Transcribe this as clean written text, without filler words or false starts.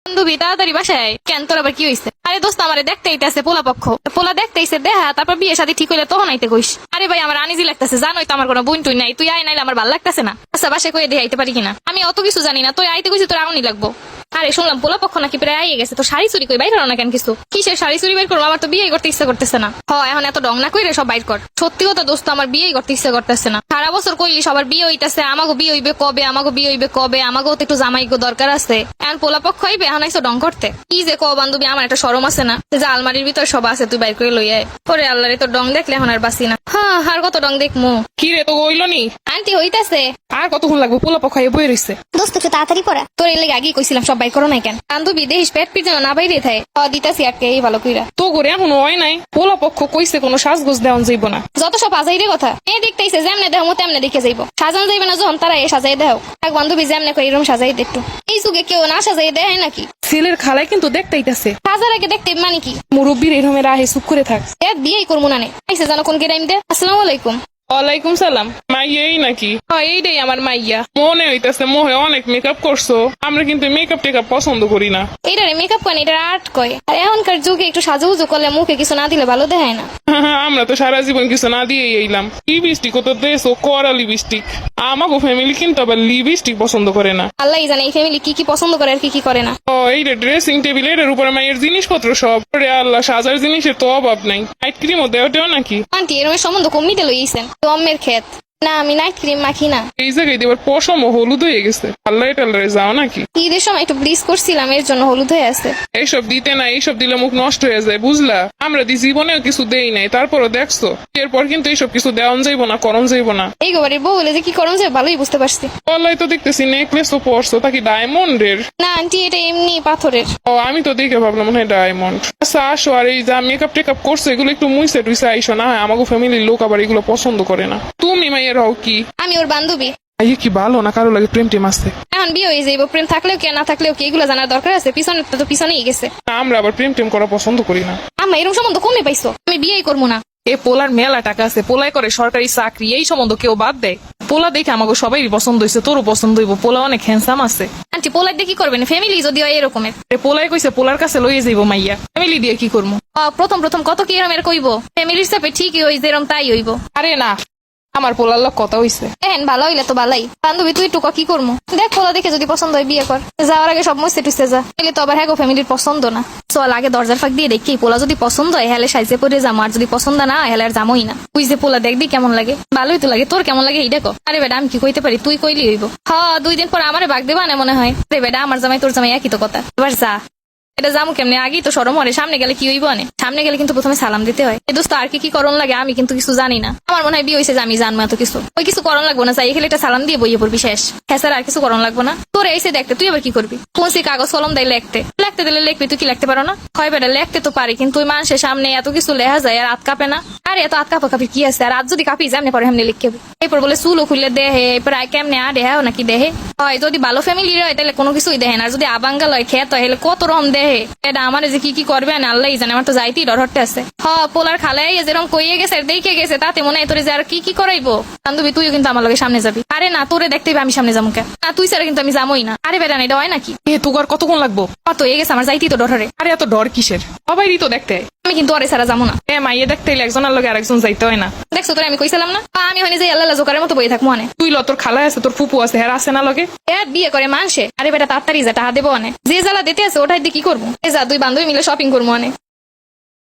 বান্ধবী তাড়াতাড়ি বাসায়। কেন তোর আবার কি হইছে? আরে দোস্ত আমারে দেখতে আইতাছে পোলা পক্ষ। পোলা দেখতে আইছে দেখা, তারপর বিয়ে শাদী ঠিক হইলে তখন আইতে কইস। আরে ভাই আমার আনিজি লাগতেছে, জানোই তো আমার কোনো বোন টুই নাই, তুই আয় নাইলে আমার ভালো লাগতেছে না। আচ্ছা বাসায় কইয়ে দিয়ে আইতে পারি কিনা? আমি অত কিছু জানি না, তুই আইতে কইছি তোর আউনি লাগবো। আরে শুনলাম পোলা পক্ষ নাকি প্রায় আইয়ে গেছে, তো শাড়ি চুরি কই বাইর করো না কেন কিছু? কিসের শাড়ি চুরি বাইর করবো? আমার তো বিয়ে করতে ইচ্ছা করতেছে না। এখন এত ডং না কইরে সব বাইর কর। সত্যি কথা দোস্ত আমার বিয়ে করতে ইচ্ছা করতেছে না। সারা বছর কইলি সবার বিয়ে হইতাছে, আমাকে বিয়ে হইবে কবে, আমাকে বিয়ে হইবে কবে, আমাকেও তো একটু জামাইগো দরকার আছে। এখন পোলা পক্ষ হইবে, এখন আইসো ডং করতে। কি যে ক বান্ধবী, আমার একটা শরম আছে না যে আলমারির ভিতর সব আছে, তুই বাইর করে লই আয়। ওরে আল্লাহরে তোর ডং দেখলে এখন আর বাসি না। আর কত ডং দেখমু? কি রে তো হইল নি? আন্টি হইতাছে। আর কতক্ষণ লাগবে? পোলা পখাই বই রইছে। দোস্ত একটু তাড়াতাড়ি পড়া। তোর এর লেগে আগেই কইছিলাম সব বাইর করো নাই কেন? বান্ধবী দেখিস পেট পিট যেন না বাইরে থাকে। দিতাছি আটকে এই ভালো কইরা। তো করে এখনো হয় নাই। পোলা পক্ষ কইছে কোনো সাজগোজ দেওয়ান যাইব না। যত সব আজাইরে কথা। দেখতেইছে যেমনে দেহ মো তেমনে দেখে যাইব। সাজানো যাইবে না যখন তারা এ সাজাই দেও। এক বান্ধবী যেমনে কই এরকম সাজাই দে একটু। এই যুগে কেউ না সাজাই দেয় নাকি? ছেলের খালাই কিন্তু দেখতেইতাছে। সাজার আগে দেখতে মানে কি? মুরব্বীর এরমের আহে চুপ করে থাক। বিয়েই করবো না নে। আইসে জানো কোন গেরাইম দে। আসসালামু আলাইকুম। ওয়ালাইকুম সালাম। মাইয়াই নাকি? এইটাই আমার মাইয়া। মনে হইতাছে মোহে অনেক মেকআপ করছো। আমরা কিন্তু মেকআপ টেকআপ পছন্দ করি না। এইটারে মেকআপ কয় না, এটা আর্ট কয়। আর এখনকার যুগে একটু সাজুগুজু করলে মুখে কিছু না দিলে ভালো দেখায় না। আমরা তো সারা জীবন কিছু না দিয়ে এইলাম। লিপস্টিক তো দেশ ও করা লিপস্টিক। আমাকে ফ্যামিলি কিন্তু আবার লিপস্টিক পছন্দ করে না। আল্লাহ জানে এই ফ্যামিলি কি কি পছন্দ করে আর কি কি করে না। এইটা ড্রেসিং টেবিল, এটার উপরে মায়ের জিনিসপত্র সব। আল্লাহ সাজার জিনিসের তো অভাব নাই। নাইট ক্রিমও দেওয়া নাকি? আন্টি এরমের সম্বন্ধ কমিতে লইছেন দমের ক্ষেত। না আমি নাইট ক্রিম মাখি না। এই জায়গায় দেবার পশম হলুদ হয়ে গেছে। আল্লাহ টাল্লাহ যাও নাকি? ঈদের সময় একটু ব্লিচ করছিলাম, এর জন্য হলুদ হয়ে আছে। এইসব দিতে না, এইসব দিলে মুখ নষ্ট হয়ে যায় বুঝলা। আমরা দি জীবনেও কিছু দেই নাই, তারপরও দেখছো এরপর কিন্তু এইসব কিছু দেওয়ান যাইব না, করণ যাইব না। এই গোবারের বউ বলে যে কি করণ যায় ভালোই বুঝতে পারছি। আল্লাহ তো দেখতেছি নেকলেসও পরছো, তা কি ডায়মন্ডের? না আন্টি এটা এমনি পাথরের। আমি তো দেখে ভাবলাম মনে হয় ডায়মন্ড। আচ্ছা আসো, আর এই যা মেকআপ টেকআপ করছো এগুলো একটু মুইসে টুইসে আইসো না। আমাকে ফ্যামিলির লোক আবার এগুলো পছন্দ করে না। তুমি মাইয়ের হও কি? আমি ওর বান্ধবী। আইয়ে কি ভালো না কারো লাগে প্রেম টেম আছে? এখন বিয়ে হয়ে যাইব, প্রেম থাকলেও কি না থাকলেও কি এগুলো জানার দরকার আছে? পিছনে তো পিছনেই গেছে। আমরা আবার প্রেম টেম করা পছন্দ করি না। আমার এরকম সম্বন্ধ কমে পাইছো, আমি বিয়েই করবো না। এ পোলার মেলা টাকা আছে, পোলাই করে সরকারি চাকরি, এই সম্বন্ধ কেউ বাদ দেয়? পোলা দেখে আমাকে সবাই পছন্দ হয়েছে, তোরও পছন্দ হইব। পোলা অনেক হ্যান্ডসাম আছে। আন্টি পোলাই দিয়ে কি করবেন? ফ্যামিলি যদি হয় এরকমের। পোলাই কইছে পোলার কাছে লইয়ে যাইব মাইয়া। ফ্যামিলি দিয়ে কি করবো? প্রথম প্রথম কত কি এরমের কইব, ফ্যামিলির সাথে ঠিকই হই যেরম তাই হইব। আরে না, আমার পোলার লোক কথা হইছে। ভালো হইলে তো ভালাই। বান্ধবী তুই টুকা কি করবো? দেখ পোলা দেখে যদি পছন্দ হয় বিয়ে কর। যাওয়ার আগে সব মুছতে টুসতে যা, এলে তো আবার হ্যাঁ ফ্যামিলির পছন্দ না। চল আগে দরজার ফাঁক দিয়ে দেখি পোলা যদি পছন্দ হয় হেলে সাইজে পরে যাবো, আর যদি পছন্দ না হয় হেলে আর যাবোই না। তুই যে পোলা দেখবি কেমন লাগে, ভালোই তো লাগে। তোর কেমন লাগে এই দেখো। আরে বেটা আমি কি কইতে পারি, তুই কইলি হইব। 2 দিন পর আমারে বাগ দেবা না মনে হয়। রে বেটা আমার জামাই তোর জামাই একই তো কথা। এবার যা। এটা যাবো কেমনে? আগেই তো সরম হরে, সামনে গেলে কি হইব? সামনে গেলে কিন্তু প্রথমে সালাম দিতে হয়। এই দোস্ত আর কি কি করণ লাগে আমি কিন্তু কিছু জানি না। আমার মনে হয় বিয়ে হয়েছে যে আমি জানবো এত কিছু। ওই কিছু করণ লাগবো না, চাই খেলে একটা সালাম দিয়ে বইয়ে পড়বি শেষ। হ্যাঁ স্যার আর কিছু করণ লাগবো না। তোর এসে দেখতে তুই আবার কি করবি? কোনসি কাগজ কলম দেয় লিখতে দিলে লিখবি, তুই কি লিখতে পারো না? হয় বেটা লিখতে তো পারি, কিন্তু ওই মানুষের সামনে এত কিছু লেখা যায় আর হাত কাঁপে না। আর এত হাত কাঁপি কি আছে? আর হাত যদি কাঁপি যেমনি পরে এমনি লিখবে। এরপর বলে চুলও খুললে দেহে, এরপর কেমনে দেহে নাকি দেহে হয়। যদি ভালো ফ্যামিলির হয় তাহলে কোনো কিছুই দেখে না, আর যদি আবাঙ্গাল হয় খেত হয় কত রকম দেহে। এটা আমার যে কি কি করবে না আল্লাহ জানে, আমার তো যাইতেই ডর হটতে আছে। পোলার খালাই যেরকম কইয়ে গেছে দেখে গেছে, তাতে মনে হয় তোরে যে আর কি কি করাইবো। বান্ধবী তুইও কিন্তু আমার লগে সামনে যাবি। আরে না তোরে দেখতে আমি সামনে যাবো কেন? না তুই ছাড়া কিন্তু আমি যাবোই না। আরে বেটা এটা হয় নাকি? তোর কতক্ষণ লাগবো? কত হয়ে গেছে আমার যাইতেই তো ডরে। আরে এত ডর কিসের? সবাই তো দেখতে। আমি কিন্তু আরে ছাড়া যাবো না। মাইয়ে দেখতে হইলে একজনের লগে আরেকজন যাইতে হয় না। দেখছো তোরে আমি কইছিলাম না? আমি হয়নি যে আল্লাহ জোকারের মতো বই থাকবো অনেক। তুই তোর খালা আছে, তোর ফুপু আছে, হ্যাঁ আছে না লগে? বিয়ে করে মানসে। আরে বেটা তাড়াতাড়ি যা, টাকা দেবো অনেক। যে জ্বালা দিতে আছে ওটাই দিয়ে কি করবো? যা 2 বান্ধবী মিলে শপিং করবো অনেক।